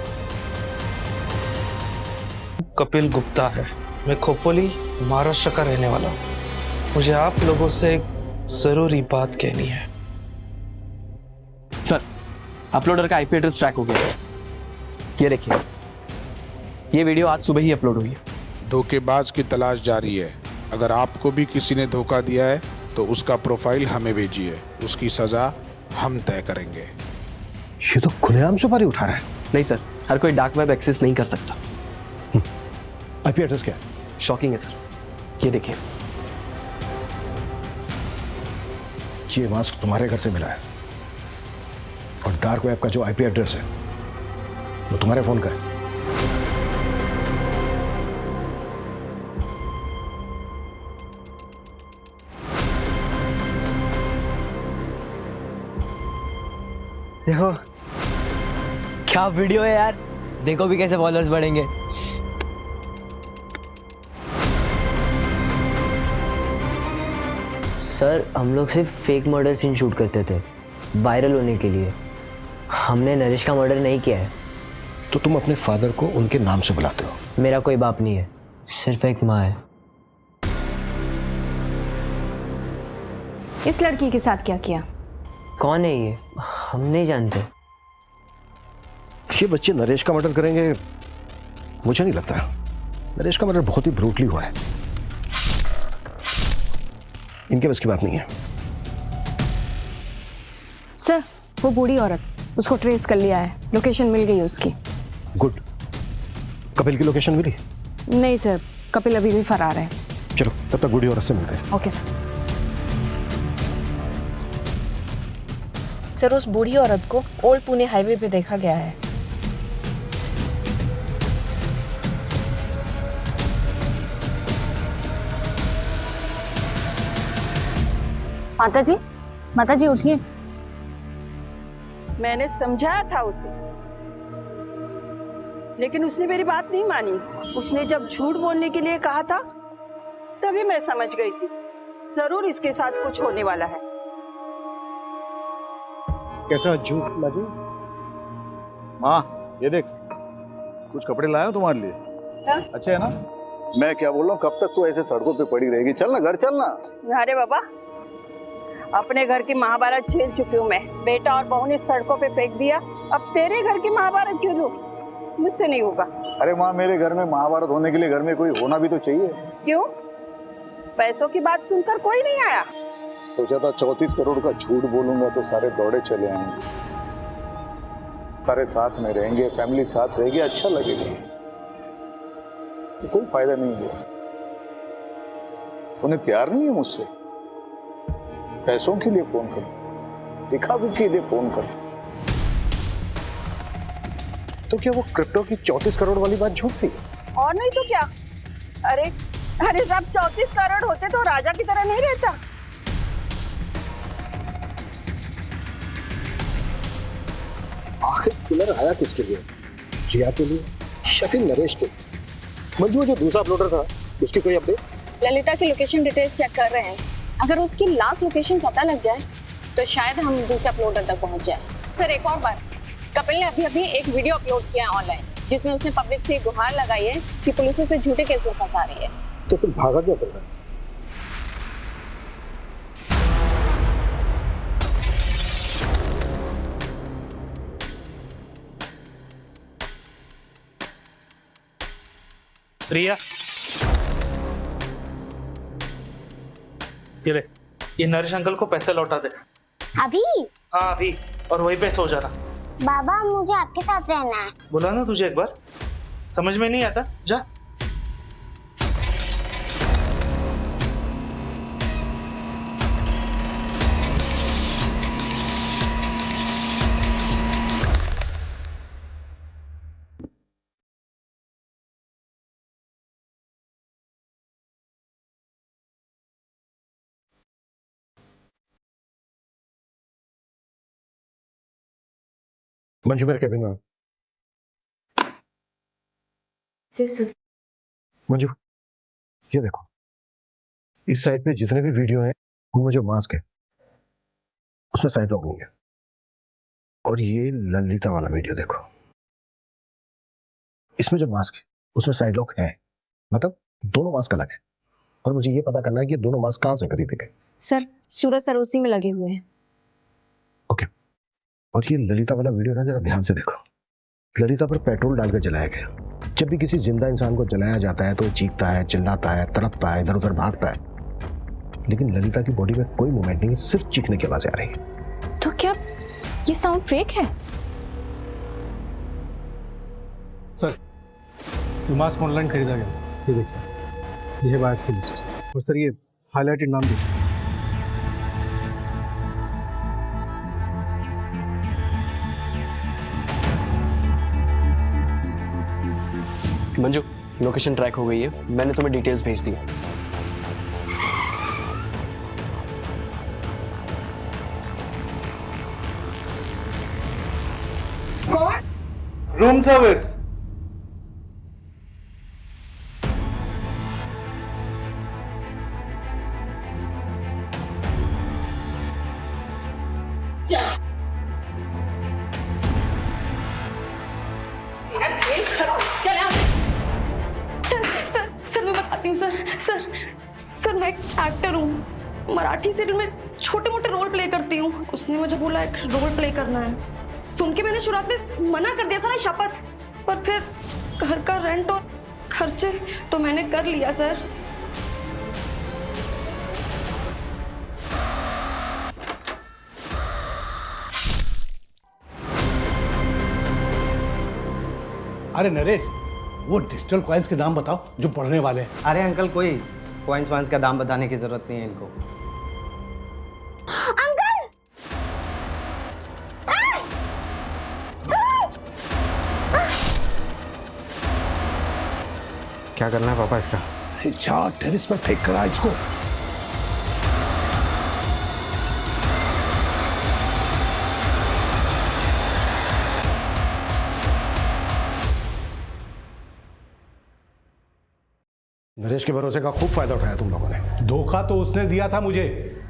Speaker 12: कपिल गुप्ता है, मैं खोपोली महाराष्ट्र का रहने वाला हूँ। मुझे आप लोगों से एक जरूरी बात कहनी है।
Speaker 16: सर, अपलोडर का आईपी एड्रेस ट्रैक हो गया है। ये देखिए, ये वीडियो आज सुबह ही अपलोड हुई है।
Speaker 17: धोखेबाज की तलाश जारी है। अगर आपको भी किसी ने धोखा दिया है तो उसका प्रोफाइल हमें भेजिए, उसकी सजा हम तय करेंगे।
Speaker 9: ये तो खुलेआम सुपारी उठा रहा है।
Speaker 16: नहीं सर, हर कोई डार्क वेब एक्सेस नहीं कर सकता।
Speaker 9: आईपी एड्रेस क्या है?
Speaker 16: शॉकिंग है सर, ये देखिए।
Speaker 9: ये मास्क तुम्हारे घर से मिला है और डार्क वेब का जो आईपी एड्रेस है वो तुम्हारे फोन का है।
Speaker 5: देखो क्या वीडियो है यार, देखो भी कैसे फॉलोअर्स बढ़ेंगे।
Speaker 19: सर हम लोग सिर्फ फेक मर्डर सीन शूट करते थे, वायरल होने के लिए। हमने नरेश का मर्डर नहीं किया है।
Speaker 9: तो तुम अपने फादर को उनके नाम से बुलाते हो?
Speaker 19: मेरा कोई बाप नहीं है, सिर्फ एक माँ है।
Speaker 3: इस लड़की के साथ क्या किया?
Speaker 19: कौन है ये? हम नहीं जानते।
Speaker 9: ये बच्चे नरेश का मर्डर करेंगे? मुझे नहीं लगता। नरेश का मर्डर बहुत ही ब्रूटली हुआ है, इनके बस की बात नहीं है।
Speaker 3: सर वो बूढ़ी औरत, उसको ट्रेस कर लिया है, लोकेशन मिल गई उसकी।
Speaker 9: गुड। कपिल की लोकेशन मिली?
Speaker 3: नहीं सर, कपिल अभी भी फरार है।
Speaker 9: चलो तब तक बूढ़ी औरत से मिलते हैं।
Speaker 3: Okay sir.
Speaker 18: सर उस बूढ़ी औरत को ओल्ड पुणे हाईवे पे देखा गया है।
Speaker 3: माता जी उठिए।
Speaker 14: मैंने समझाया था उसे, लेकिन उसने मेरी बात नहीं मानी। उसने जब झूठ बोलने के लिए कहा था तभी मैं समझ गई थी जरूर इसके साथ कुछ होने वाला है।
Speaker 13: कैसा झूठ लाजू? माँ ये देख, कुछ कपड़े लाया हूं तुम्हारे लिए।
Speaker 14: क्या?
Speaker 13: अच्छे है ना? मैं क्या बोल रहा हूँ, कब तक तू ऐसे सड़कों पे पड़ी रहेगी? चल ना घर चलना।
Speaker 14: अरे बाबा, अपने घर की महाभारत झेल चुकी हूँ मैं। बेटा और बहू ने सड़कों पे फेंक दिया, अब तेरे घर की महाभारत झेलूं? मुझसे नहीं होगा।
Speaker 13: अरे माँ, मेरे घर में महाभारत होने के लिए घर में कोई होना भी तो चाहिए।
Speaker 14: क्यों? पैसों की बात सुनकर कोई नहीं आया?
Speaker 13: सोचा था 34 करोड़ का झूठ बोलूंगा तो सारे दौड़े चले आएंगे, सारे साथ में रहेंगे, फैमिली साथ रहेगी, अच्छा लगेगा। तो कोई फायदा नहीं हुआ। उन्हें प्यार नहीं है मुझसे, पैसों के लिए फोन करो, दिखावे के लिए फोन करो।
Speaker 9: तो क्या वो क्रिप्टो की 34 करोड़ वाली बात झूठ थी?
Speaker 14: और नहीं तो क्या। अरे साहब, 34 करोड़ होते तो राजा की तरह नहीं रहता।
Speaker 9: आखिर किलर आया किसके लिए? जिया के लिए या फिर नरेश के? मंजू जो दूसरा अपलोडर था उसकी कोई अपडेट?
Speaker 3: ललिता की लोकेशन डिटेल्स चेक कर रहे हैं। अगर उसकी लास्ट लोकेशन पता लग जाए तो शायद हम दूसरे अपलोडर तक पहुंच जाए। सर एक और बार, कपिल ने अभी एक वीडियो अपलोड किया है ऑनलाइन, जिसमें उसने पब्लिक से गुहार लगाई है कि पुलिस उसे झूठे केस में फंसा रही है।
Speaker 9: तो फिर भागा क्यों कर रहा है?
Speaker 12: रिया, ये ले, ये नरेश अंकल को पैसे लौटा दे।
Speaker 7: अभी?
Speaker 12: हाँ अभी, और वहीं पे सो जाना।
Speaker 7: बाबा मुझे आपके साथ रहना है।
Speaker 12: बोला ना तुझे एक बार, समझ में नहीं आता? जा।
Speaker 9: मंजू मेरे कैबिन में। मंजू ये देखो, इस साइड पे जितने भी वीडियो हैं उनमें जो मास्क है उसमें साइड लॉक नहीं है। और ये ललिता वाला वीडियो देखो, इसमें जो मास्क है उसमें साइड लॉक है, मतलब दोनों मास्क अलग है। और मुझे ये पता करना है कि ये दोनों मास्क कहाँ से खरीदे गए।
Speaker 3: सर सूरज सर उसी में लगे हुए हैं।
Speaker 9: और ये ललिता वाला वीडियो ना जरा ध्यान से देखो। ललिता पर पेट्रोल डालकर जलाया गया। जब भी किसी जिंदा इंसान को जलाया जाता है तो वो चीखता है, चिल्लाता है, तड़पता है, इधर उधर भागता है। लेकिन ललिता की बॉडी में कोई मूवमेंट नहीं है, सिर्फ चीखने की आवाजें आ रही है।
Speaker 3: तो क्या ये साउंड फेक है?
Speaker 10: सर ये मास्क ऑनलाइन खरीदा गया, ये देखिए, ये है बायर्स की लिस्ट। और सर ये हाईलाइटेड नाम देखिए।
Speaker 16: मंजू, लोकेशन ट्रैक हो गई है, मैंने तुम्हें डिटेल्स भेज दी।
Speaker 14: कौन?
Speaker 12: Room service.
Speaker 8: सर मैं बताती हूँ सर मैं एक एक्टर हूँ। मराठी सीरियल में छोटे मोटे रोल प्ले करती हूँ। उसने मुझे बोला एक रोल प्ले करना है। सुन के मैंने शुरुआत में मना कर दिया सर, शपथ। पर फिर घर का रेंट और खर्चे तो मैंने कर लिया सर।
Speaker 6: अरे नरेश, वो डिजिटल कॉइन्स के नाम बताओ जो बढ़ने वाले हैं।
Speaker 5: अरे अंकल, कोई कॉइन्स वाइन्स का दाम बताने की जरूरत नहीं है इनको।
Speaker 7: अंकल!
Speaker 5: क्या करना है पापा इसका?
Speaker 6: जा टेरिस पर फेंक करा इसको।
Speaker 9: नरेश के भरोसे का खूब फायदा उठाया तुम लोगों ने।
Speaker 6: धोखा तो उसने दिया था मुझे।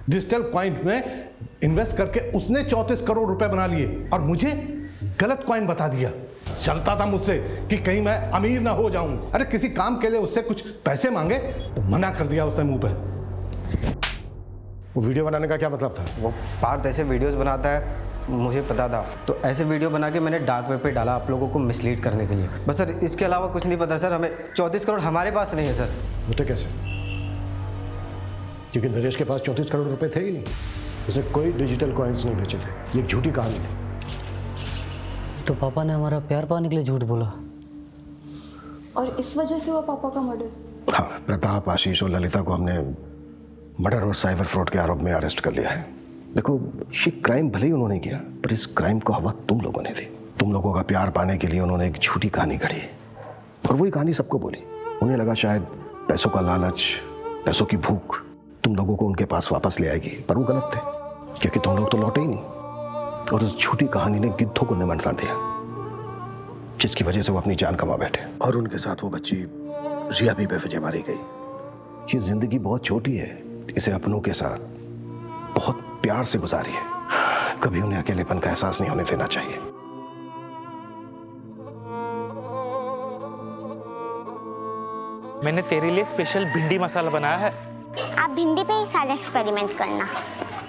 Speaker 6: डिजिटल कॉइन में इन्वेस्ट करके उसने 34 करोड़ रुपए बना लिए और मुझे गलत कॉइन बता दिया। चलता था मुझसे कि कहीं मैं अमीर ना हो जाऊं। अरे किसी काम के लिए उससे कुछ पैसे मांगे तो मना कर दिया उसने मुंह पे।
Speaker 9: वो वीडियो बनाने का क्या मतलब था?
Speaker 5: वो पार्थ ऐसे वीडियोस बनाता है, मुझे पता था। तो ऐसे वीडियो बना के मैंने डार्क वेब पे डाला आप लोगों को मिसलीड करने के लिए। बस सर, इसके अलावा कुछ नहीं पता सर। हमें 34 करोड़ हमारे पास नहीं है सर।
Speaker 9: होते कैसे? क्योंकि नरेश के पास 34 करोड़ रुपए थे ही नहीं। उसे कोई डिजिटल कॉइन्स नहीं बेचे थे। ये एक झूठी कहानी थी।
Speaker 2: तो पापा ने हमारा प्यार पाने के लिए झूठ बोला
Speaker 8: और इस वजह से हुआ पापा का मर्डर।
Speaker 9: हाँ, प्रताप, आशीष और ललिता को हमने मर्डर और साइबर फ्रॉड के आरोप में अरेस्ट कर लिया है। देखो, ये क्राइम भले ही उन्होंने किया, पर इस क्राइम को हवा तुम लोगों ने दी। तुम लोगों का प्यार पाने के लिए उन्होंने एक झूठी कहानी गढ़ी और वही कहानी सबको बोली। उन्हें लगा शायद पैसों का लालच, पैसों की भूख तुम लोगों को उनके पास वापस ले आएगी, पर वो गलत थे, क्योंकि तुम लोग तो लौटे ही नहीं। और उस झूठी कहानी ने गिद्धों को निमंत्रण दिया, जिसकी वजह से वो अपनी जान गंवा बैठे और उनके साथ वो बच्ची रिया भी बेवजह मारी गई। ये जिंदगी बहुत छोटी है, इसे अपनों के साथ बहुत प्यार से गुजारिए। कभी उन्हें अकेलेपन का एहसास नहीं होने देना चाहिए।
Speaker 11: मैंने तेरे लिए स्पेशल भिंडी मसाला बनाया है।
Speaker 7: आप भिंडी पे ही सारे एक्सपेरिमेंट करना।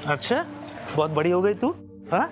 Speaker 11: अच्छा, बहुत बड़ी हो गई तू। हाँ,